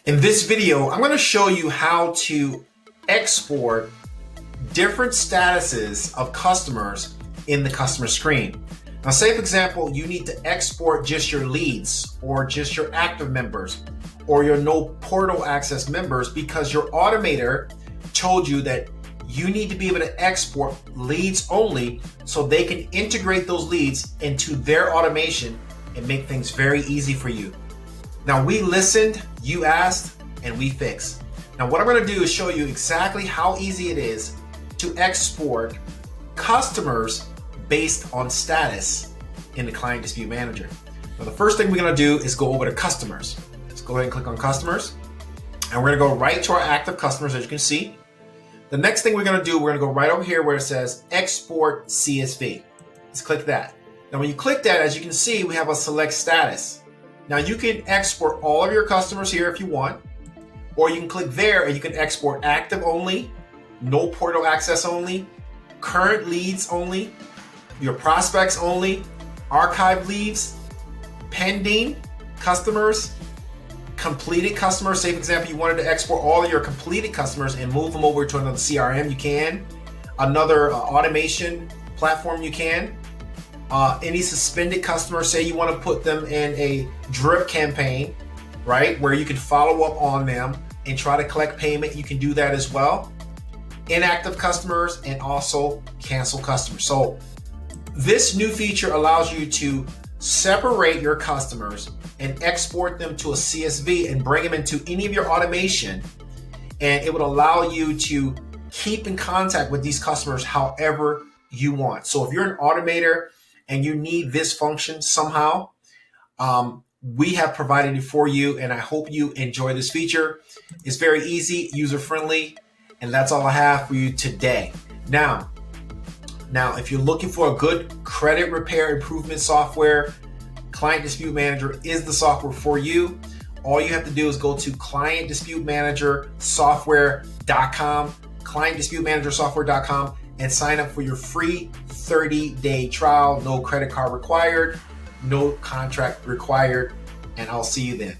In this video, I'm going to show you how to export different statuses of customers in the customer screen. Now, say for example, you need to export just your leads or just your active members or your no portal access members because your automator told you that you need to be able to export leads only so they can integrate those leads into their automation and make things very easy for you. Now, we listened, you asked, and we fixed. Now, what I'm going to do is show you exactly how easy it is to export customers based on status in the Client Dispute Manager. Now, the first thing we're going to do is go over to customers. Let's go ahead and click on customers. And we're going to go right to our active customers, as you can see. The next thing we're going to do, we're going to go right over here where it says Export CSV. Let's click that. Now, when you click that, as you can see, we have a select status. Now, you can export all of your customers here if you want, or you can click there and you can export active only, no portal access only, current leads only, your prospects only, archive leads, pending customers, completed customers. Say, for example, you wanted to export all of your completed customers and move them over to another CRM, you can. Another automation platform, you can. Any suspended customers, say you want to put them in a drip campaign, right, where you can follow up on them and try to collect payment, you can do that as well. Inactive customers and also cancel customers. So this new feature allows you to separate your customers and export them to a CSV and bring them into any of your automation. And it would allow you to keep in contact with these customers however you want. So if you're an automator and you need this function somehow, we have provided it for you, and I hope you enjoy this feature. It's very easy, user-friendly, and that's all I have for you today. Now, if you're looking for a good credit repair improvement software, Client Dispute Manager is the software for you. All you have to do is go to clientdisputemanagersoftware.com, clientdisputemanagersoftware.com, and sign up for your free 30-day trial. No credit card required, no contract required, and I'll see you then.